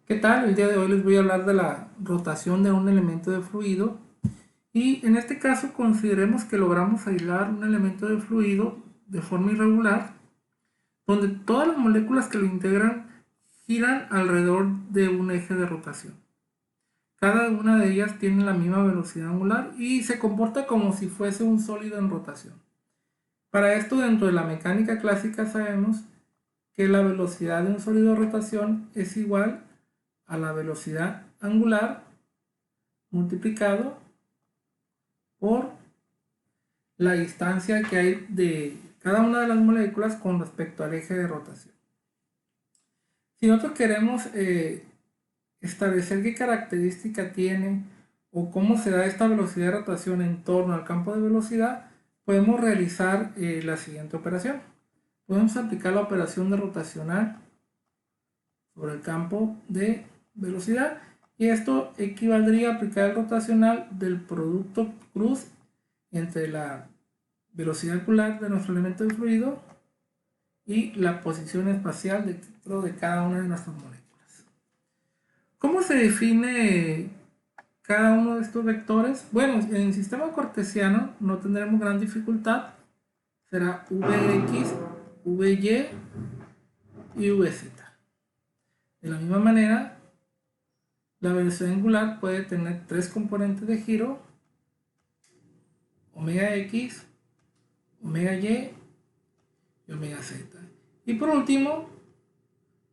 ¿Qué tal? El día de hoy les voy a hablar de la rotación de un elemento de fluido y en este caso consideremos que logramos aislar un elemento de fluido de forma irregular donde todas las moléculas que lo integran giran alrededor de un eje de rotación. Cada una de ellas tiene la misma velocidad angular y se comporta como si fuese un sólido en rotación. Para esto, dentro de la mecánica clásica sabemos que la velocidad de un sólido de rotación es igual a la velocidad angular multiplicado por la distancia que hay de cada una de las moléculas con respecto al eje de rotación. Si nosotros queremos establecer qué característica tiene o cómo se da esta velocidad de rotación en torno al campo de velocidad, podemos realizar la siguiente operación. Podemos aplicar la operación de rotacional sobre el campo de velocidad y esto equivaldría a aplicar el rotacional del producto cruz entre la velocidad angular de nuestro elemento de fluido y la posición espacial dentro de cada una de nuestras moléculas. ¿Cómo se define cada uno de estos vectores? Bueno, en el sistema cartesiano no tendremos gran dificultad. Será Vx, Vy y Vz. De la misma manera, la velocidad angular puede tener tres componentes de giro: omega x, omega y y omega z. Y por último,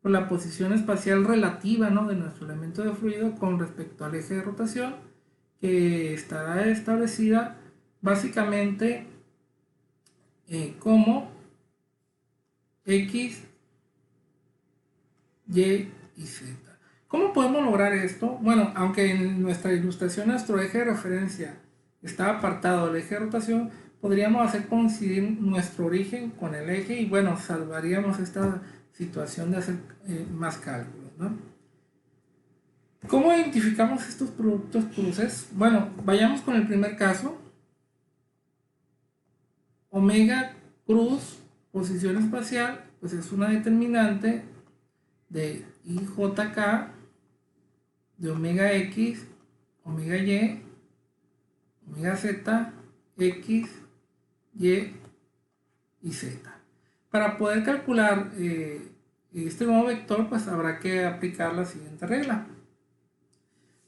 por la posición espacial relativa, ¿no?, de nuestro elemento de fluido con respecto al eje de rotación, que estará establecida básicamente como x, y y z. ¿Cómo podemos lograr esto? Bueno, aunque en nuestra ilustración nuestro eje de referencia está apartado del eje de rotación, podríamos hacer coincidir nuestro origen con el eje y bueno, salvaríamos esta situación de hacer más cálculos, ¿no? ¿Cómo identificamos estos productos cruces? Bueno, vayamos con el primer caso. Omega cruz, posición espacial, pues es una determinante de IJK de omega x, omega y, omega z, x, y y z. Para poder calcular este nuevo vector, pues habrá que aplicar la siguiente regla.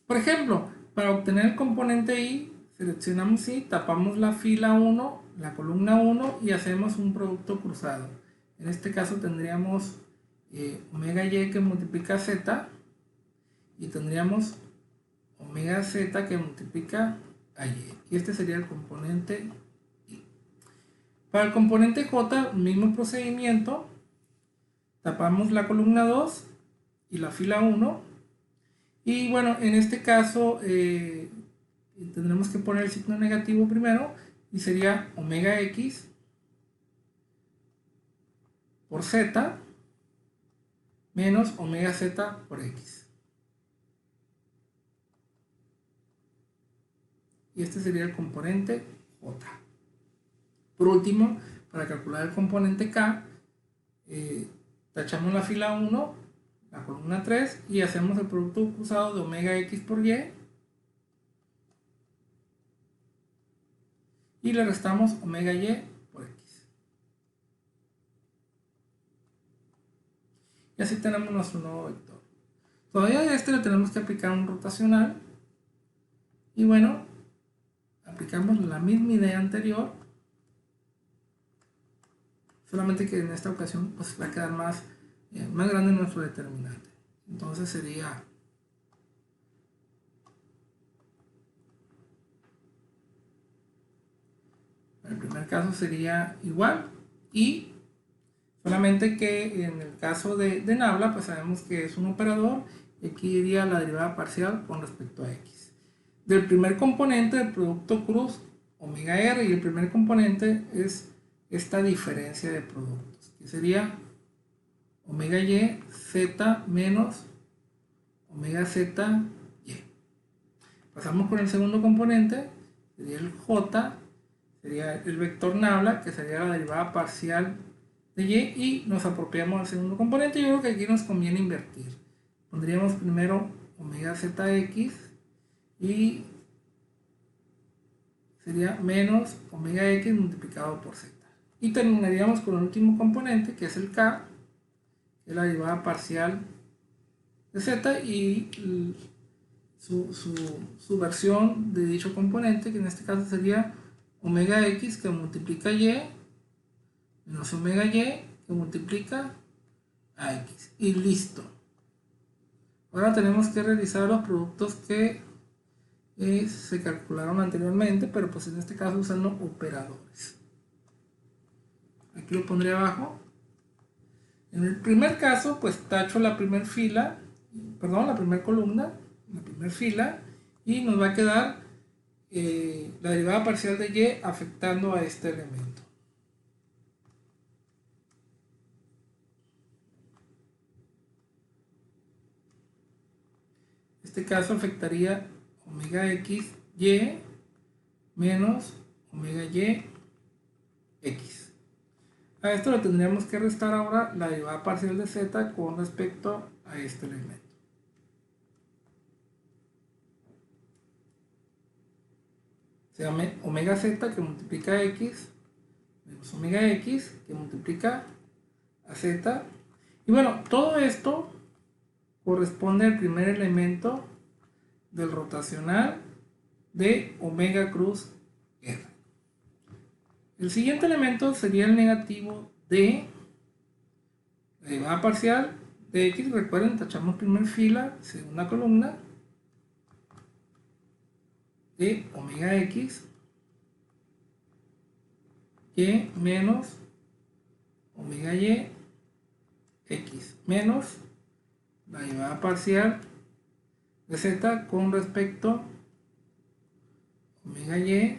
Por ejemplo, para obtener el componente y, seleccionamos y, tapamos la fila 1, la columna 1 y hacemos un producto cruzado. En este caso tendríamos omega y que multiplica z y tendríamos omega z que multiplica a y. Y este sería el componente y. Para el componente j, mismo procedimiento. Tapamos la columna 2 y la fila 1. Y bueno, en este caso tendremos que poner el signo negativo primero y sería omega x por z menos omega z por x. Y este sería el componente j. Por último, para calcular el componente k, tachamos la fila 1, la columna 3 y hacemos el producto cruzado de omega x por y y le restamos omega y por x. Y así tenemos nuestro nuevo vector. Todavía a este le tenemos que aplicar un rotacional y bueno, aplicamos la misma idea anterior, solamente que en esta ocasión pues va a quedar más grande nuestro determinante. Entonces sería el primer caso sería igual y solamente que en el caso de Nabla pues sabemos que es un operador y aquí iría la derivada parcial con respecto a x. Del primer componente del producto cruz omega r y el primer componente es esta diferencia de productos que sería omega y z menos omega z y. Pasamos con el segundo componente, sería el j, sería el vector Nabla, que sería la derivada parcial de y nos apropiamos del segundo componente. Yo creo que aquí nos conviene invertir. pondríamos primero omega zx y sería menos omega x multiplicado por z. Y terminaríamos con el último componente, que es el k, que es la derivada parcial de z y su versión de dicho componente, que en este caso sería omega x que multiplica y menos omega y que multiplica a x. Y listo. Ahora tenemos que realizar los productos que se calcularon anteriormente, pero pues en este caso usando operadores. Aquí lo pondré abajo. En el primer caso, pues tacho la primera fila, perdón, la primera columna, la primera fila, y nos va a quedar la derivada parcial de y afectando a este elemento. Este caso afectaría omega x y menos omega y x. A esto le tendríamos que restar ahora la derivada parcial de z con respecto a este elemento. Se llama omega z que multiplica a x menos omega x que multiplica a z. Y bueno, todo esto corresponde al primer elemento del rotacional de omega cruz r. El siguiente elemento sería el negativo de la derivada parcial de x. Recuerden, tachamos primera fila, segunda columna, de omega x y menos omega y x menos la derivada parcial de z con respecto a omega y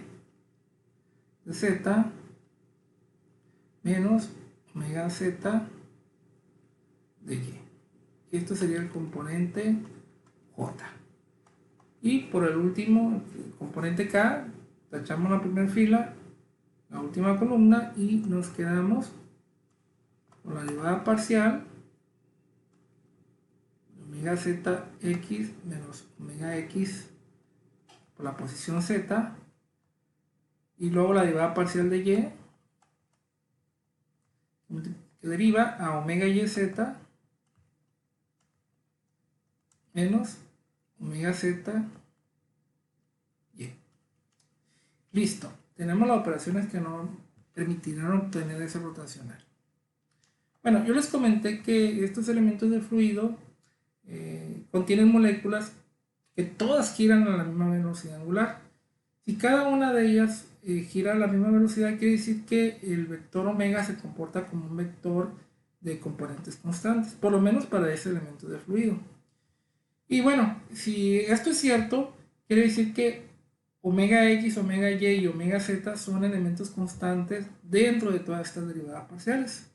de z menos omega z de y. Y esto sería el componente j. Y por el último, el componente k, tachamos la primera fila, la última columna y nos quedamos con la derivada parcial de omega zx menos omega x por la posición z y luego la derivada parcial de y que deriva a omega yz menos omega z y. Listo. Tenemos las operaciones que nos permitirán obtener ese rotacional. Bueno, yo les comenté que estos elementos de fluido contienen moléculas que todas giran a la misma velocidad angular. Si cada una de ellas gira a la misma velocidad, quiere decir que el vector omega se comporta como un vector de componentes constantes, por lo menos para ese elemento de fluido. Y bueno, si esto es cierto, quiere decir que omega x, omega y y omega z son elementos constantes dentro de todas estas derivadas parciales.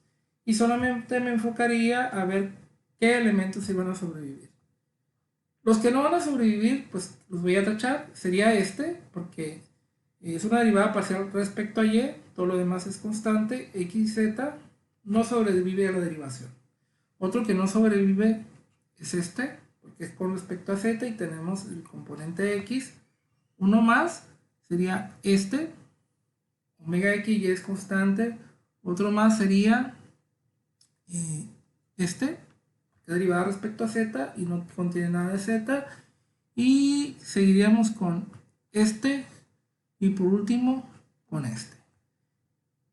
Y solamente me enfocaría a ver qué elementos iban a sobrevivir. Los que no van a sobrevivir, pues los voy a tachar. Sería este, porque es una derivada parcial respecto a y, todo lo demás es constante. X y z no sobrevive a la derivación. Otro que no sobrevive es este, porque es con respecto a z y tenemos el componente x. Uno más sería este, omega x y es constante. Otro más sería este, que es derivada respecto a z y no contiene nada de z. Y seguiríamos con este y por último con este.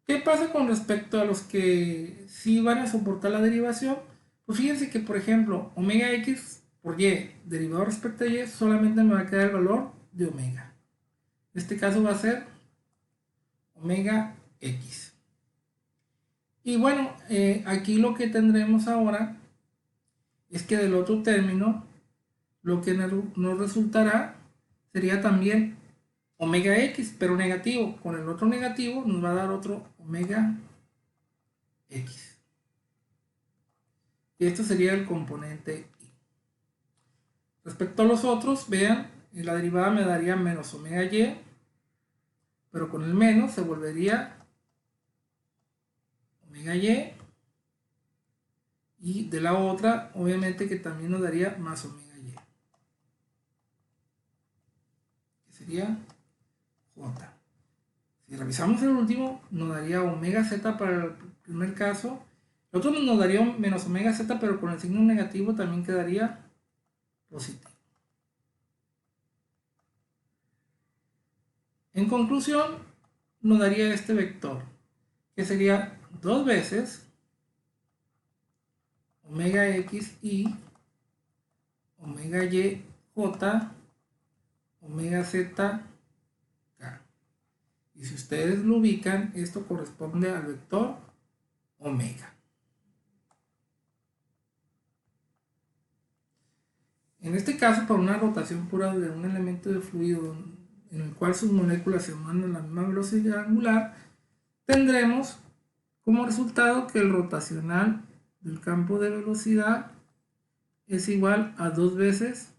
¿Qué pasa con respecto a los que sí van a soportar la derivación? Pues fíjense que por ejemplo omega x por y derivado respecto a y solamente me va a quedar el valor de omega. En este caso va a ser omega x. Y bueno, aquí lo que tendremos ahora es que del otro término lo que nos resultará sería también omega x, pero negativo. Con el otro negativo nos va a dar otro omega x. Y esto sería el componente y. Respecto a los otros, vean, la derivada me daría menos omega y, pero con el menos se volvería omega y y de la otra obviamente que también nos daría más omega y, que sería J. Si revisamos el último, nos daría omega z para el primer caso. El otro nos daría menos omega z, pero con el signo negativo también quedaría positivo. En conclusión, nos daría este vector, que sería 2 veces omega x y omega y j omega z k. Y si ustedes lo ubican, esto corresponde al vector omega. En este caso, para una rotación pura de un elemento de fluido en el cual sus moléculas se mueven a la misma velocidad angular, tendremos como resultado que el rotacional del campo de velocidad es igual a 2 veces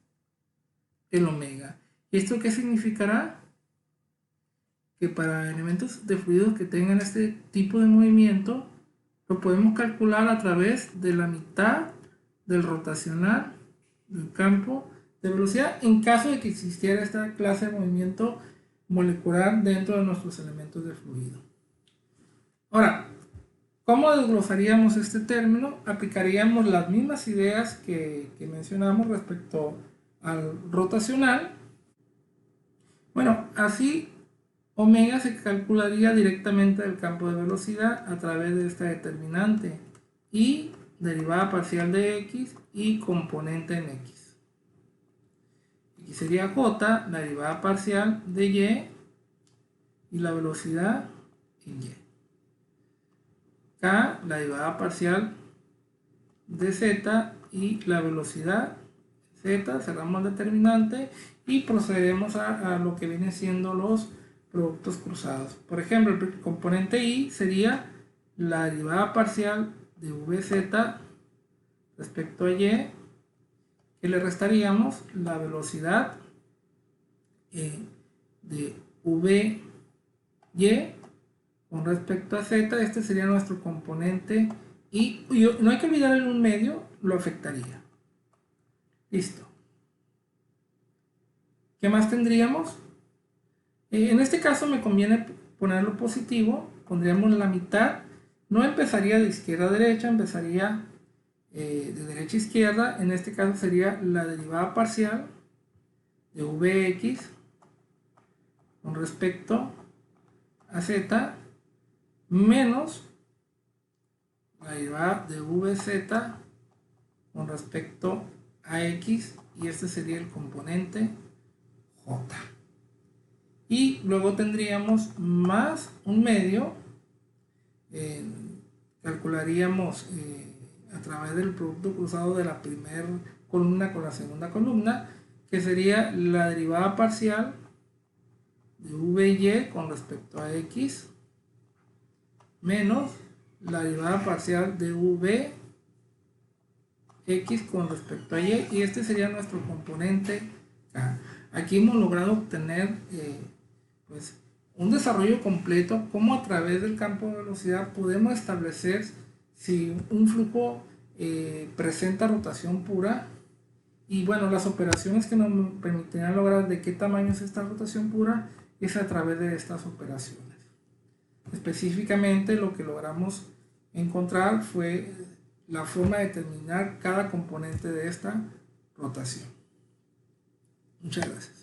el omega. ¿Y esto qué significará? Que para elementos de fluidos que tengan este tipo de movimiento, lo podemos calcular a través de la mitad del rotacional del campo de velocidad en caso de que existiera esta clase de movimiento molecular dentro de nuestros elementos de fluido. Ahora, ¿cómo desglosaríamos este término? Aplicaríamos las mismas ideas que mencionamos respecto al rotacional. Bueno, así omega se calcularía directamente del campo de velocidad a través de esta determinante y derivada parcial de x y componente en x. Aquí sería j, la derivada parcial de y la velocidad en y. K, la derivada parcial de z y la velocidad z, cerramos el determinante y procedemos a lo que vienen siendo los productos cruzados. Por ejemplo, el componente y sería la derivada parcial de vz respecto a y, que le restaríamos la velocidad de vy con respecto a z. Este sería nuestro componente y no hay que olvidar el 1 medio, lo afectaría. Listo. ¿Qué más tendríamos? En este caso me conviene ponerlo positivo, pondríamos la mitad, no empezaría de izquierda a derecha, empezaría de derecha a izquierda. En este caso sería la derivada parcial de vx con respecto a z menos la derivada de vz con respecto a x, y este sería el componente j. Y luego tendríamos más 1 medio, calcularíamos a través del producto cruzado de la primera columna con la segunda columna, que sería la derivada parcial de vy con respecto a x menos la derivada parcial de vx con respecto a y, y este sería nuestro componente k. Aquí hemos logrado obtener pues un desarrollo completo, como a través del campo de velocidad podemos establecer si un flujo presenta rotación pura, y bueno, las operaciones que nos permitirán lograr de qué tamaño es esta rotación pura es a través de estas operaciones. Específicamente lo que logramos encontrar fue la forma de determinar cada componente de esta rotación. Muchas gracias.